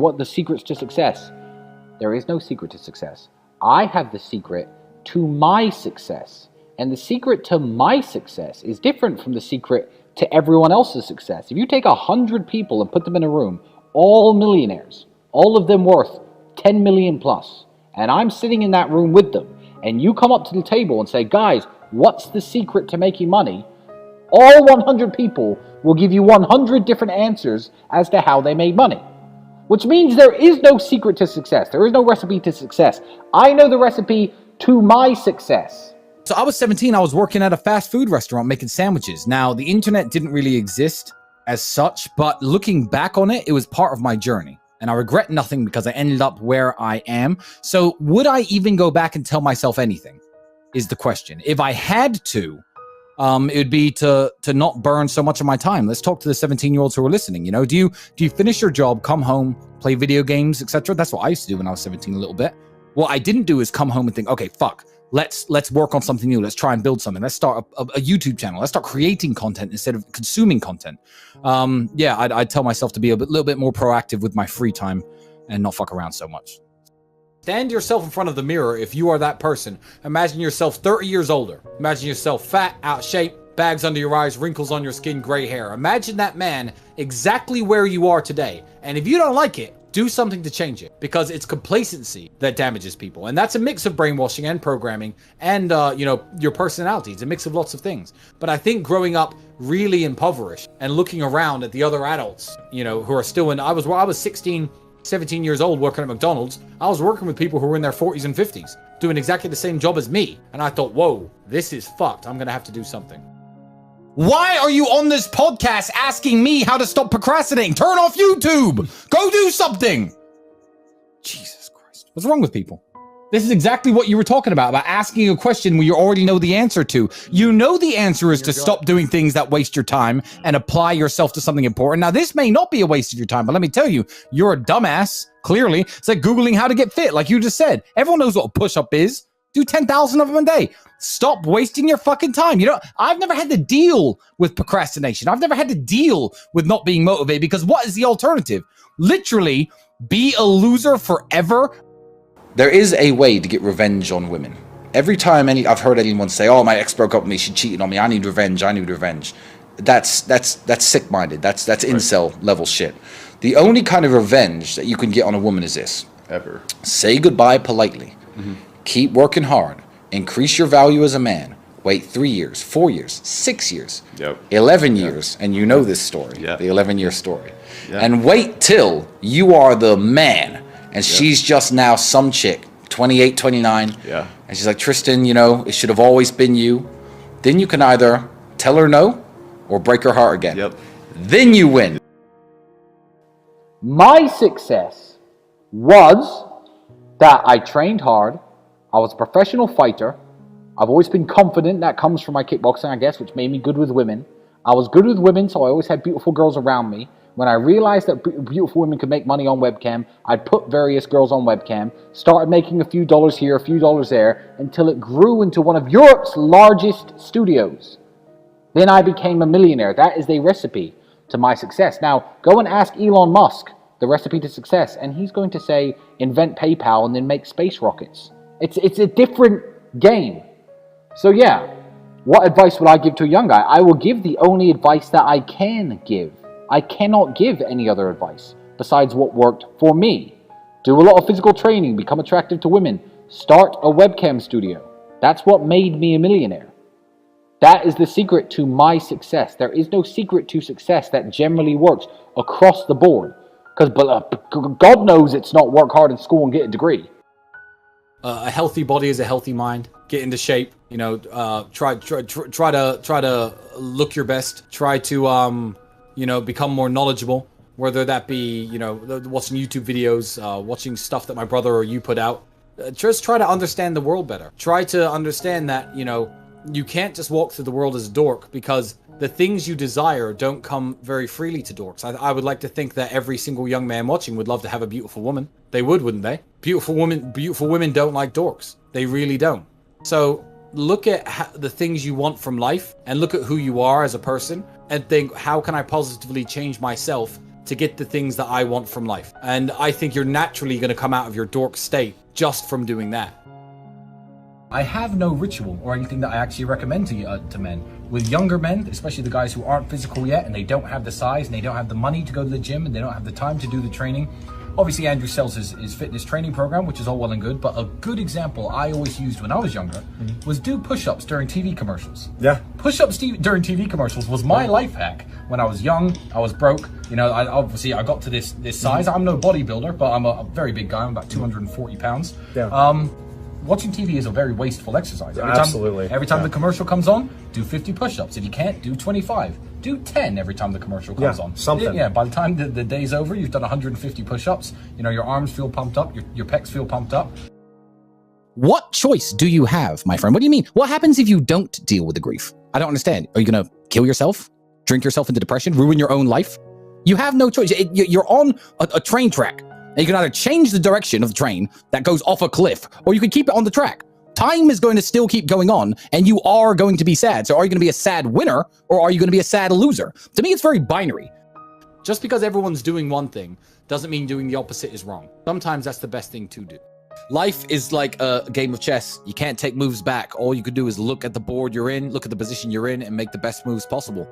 what the secrets to success. There is no secret to success. I have the secret to my success. And the secret to my success is different from the secret to everyone else's success. If you take 100 people and put them in a room, all millionaires, all of them worth 10 million plus, and I'm sitting in that room with them, and you come up to the table and say, guys, what's the secret to making money? All 100 people will give you 100 different answers as to how they made money. Which means there is no secret to success. There is no recipe to success. I know the recipe to my success. So I was 17, I was working at a fast food restaurant making sandwiches. Now, the internet didn't really exist as such, but looking back on it, it was part of my journey. And I regret nothing because I ended up where I am. So would I even go back and tell myself anything is the question. If I had to, it would be to not burn so much of my time. Let's talk to the 17-year-olds who are listening. You know, do you finish your job, come home, play video games, etc.? That's what I used to do when I was 17 a little bit. What I didn't do is come home and think, okay, fuck. Let's work on something new. Let's try and build something. Let's start a YouTube channel. Let's start creating content instead of consuming content. I'd tell myself to be a little bit more proactive with my free time and not fuck around so much. Stand yourself in front of the mirror if you are that person. Imagine yourself 30 years older. Imagine yourself fat, out of shape, bags under your eyes, wrinkles on your skin, gray hair. Imagine that man exactly where you are today. And if you don't like it, do something to change it, because it's complacency that damages people. And that's a mix of brainwashing and programming and, your personality. It's a mix of lots of things. But I think growing up really impoverished and looking around at the other adults, who are still I was 16, 17 years old working at McDonald's. I was working with people who were in their 40s and 50s doing exactly the same job as me. And I thought, whoa, this is fucked. I'm going to have to do something. Why are you on this podcast asking me how to stop procrastinating? Turn off YouTube. Go do something. Jesus Christ. What's wrong with people? This is exactly what you were talking about asking a question where you already know the answer to. You know the answer is to stop doing things that waste your time and apply yourself to something important. Now, this may not be a waste of your time, but let me tell you, you're a dumbass, clearly. It's like Googling how to get fit, like you just said. Everyone knows what a push-up is. Do 10,000 of them a day. Stop wasting your fucking time. I've never had to deal with procrastination. I've never had to deal with not being motivated, because what is the alternative? Literally, be a loser forever. There is a way to get revenge on women. Every time I've heard anyone say, oh, my ex broke up with me, she cheated on me, I need revenge. That's sick-minded. That's incel level shit. The only kind of revenge that you can get on a woman is this. Ever. Say goodbye politely. Mm-hmm. Keep working hard. Increase your value as a man. Wait 3 years, 4 years, 6 years, 11 years, and you know this story, the 11-year story. Yep. And wait till you are the man, and she's just now some chick, 28, 29, and she's like, Tristan, it should have always been you. Then you can either tell her no or break her heart again. Yep. Then you win. My success was that I trained hard. I was a professional fighter. I've always been confident. That comes from my kickboxing, I guess, which made me good with women. I was good with women, so I always had beautiful girls around me. When I realized that beautiful women could make money on webcam, I'd put various girls on webcam, started making a few dollars here, a few dollars there, until it grew into one of Europe's largest studios. Then I became a millionaire. That is the recipe to my success. Now, go and ask Elon Musk the recipe to success, and he's going to say, invent PayPal and then make space rockets. It's a different game. So yeah, what advice will I give to a young guy? I will give the only advice that I can give. I cannot give any other advice besides what worked for me. Do a lot of physical training, become attractive to women, start a webcam studio. That's what made me a millionaire. That is the secret to my success. There is no secret to success that generally works across the board. Because God knows it's not work hard in school and get a degree. A healthy body is a healthy mind. Get into shape. Try to look your best. Try to become more knowledgeable. Whether that be watching YouTube videos, watching stuff that my brother or you put out. Just try to understand the world better. Try to understand that you can't just walk through the world as a dork, because the things you desire don't come very freely to dorks. I would like to think that every single young man watching would love to have a beautiful woman. They would, wouldn't they? Beautiful women don't like dorks. They really don't. So look at the things you want from life and look at who you are as a person and think, how can I positively change myself to get the things that I want from life. And I think you're naturally going to come out of your dork state just from doing that. I have no ritual or anything that I actually recommend to men. With younger men, especially the guys who aren't physical yet and they don't have the size and they don't have the money to go to the gym and they don't have the time to do the training. Obviously, Andrew sells his fitness training program, which is all well and good, but a good example I always used when I was younger was do push-ups during TV commercials. Yeah. Push-ups during TV commercials was my life hack. When I was young, I was broke. You know, I got to this size. I'm no bodybuilder, but I'm a very big guy. I'm about 240 pounds. Yeah. Watching TV is a very wasteful exercise. Absolutely. Every time the commercial comes on, do 50 push-ups. If you can't, do 25. Do 10 every time the commercial comes on. Something. Yeah, by the time the day's over, you've done 150 push-ups. You know, your arms feel pumped up, your pecs feel pumped up. What choice do you have, my friend? What do you mean? What happens if you don't deal with the grief? I don't understand. Are you going to kill yourself? Drink yourself into depression? Ruin your own life? You have no choice. You're on a train track. And you can either change the direction of the train that goes off a cliff, or you can keep it on the track. Time is going to still keep going on, and you are going to be sad. So are you going to be a sad winner, or are you going to be a sad loser? To me, it's very binary. Just because everyone's doing one thing doesn't mean doing the opposite is wrong. Sometimes that's the best thing to do. Life is like a game of chess. You can't take moves back. All you could do is look at the board you're in, look at the position you're in, and make the best moves possible.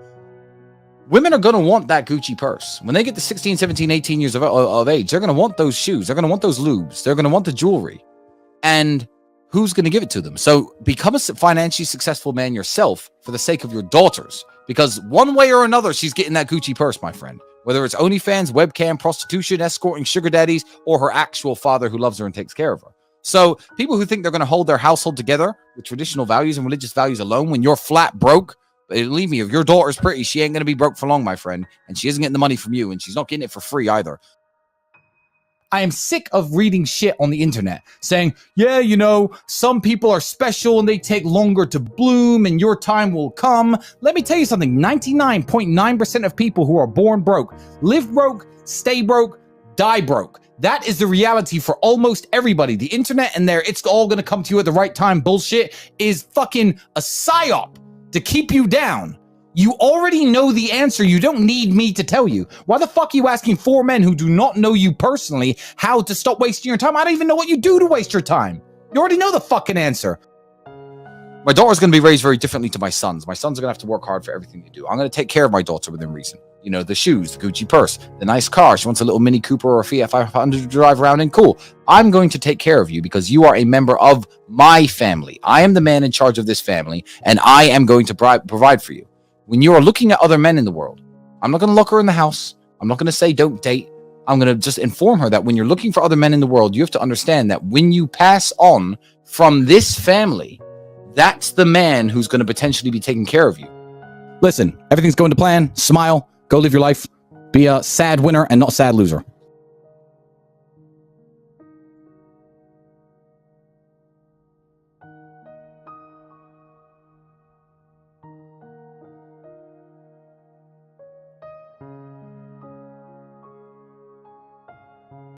Women are going to want that Gucci purse. When they get to 16, 17, 18 years of age, they're going to want those shoes. They're going to want those lubes. They're going to want the jewelry. And who's going to give it to them? So become a financially successful man yourself for the sake of your daughters. Because one way or another, she's getting that Gucci purse, my friend. Whether it's OnlyFans, webcam, prostitution, escorting, sugar daddies, or her actual father who loves her and takes care of her. So people who think they're going to hold their household together with traditional values and religious values alone when you're flat broke, believe me, if your daughter's pretty, she ain't going to be broke for long, my friend. And she isn't getting the money from you, and she's not getting it for free either. I am sick of reading shit on the internet saying, yeah, you know, some people are special and they take longer to bloom and your time will come. Let me tell you something. 99.9% of people who are born broke, live broke, stay broke, die broke. That is the reality for almost everybody. The internet and it's all going to come to you at the right time bullshit is fucking a psyop to keep you down. You already know the answer. You don't need me to tell you. Why the fuck are you asking 4 men who do not know you personally how to stop wasting your time? I don't even know what you do to waste your time. You already know the fucking answer. My daughter's going to be raised very differently to my sons. My sons are going to have to work hard for everything they do. I'm going to take care of my daughter within reason. You know, the shoes, the Gucci purse, the nice car. She wants a little Mini Cooper or a Fiat 500 to drive around in. Cool. I'm going to take care of you because you are a member of my family. I am the man in charge of this family, and I am going to provide for you. When you are looking at other men in the world, I'm not going to look her in the house. I'm not going to say don't date. I'm going to just inform her that when you're looking for other men in the world, you have to understand that when you pass on from this family, that's the man who's going to potentially be taking care of you. Listen, everything's going to plan. Smile. Go live your life. Be a sad winner and not a sad loser.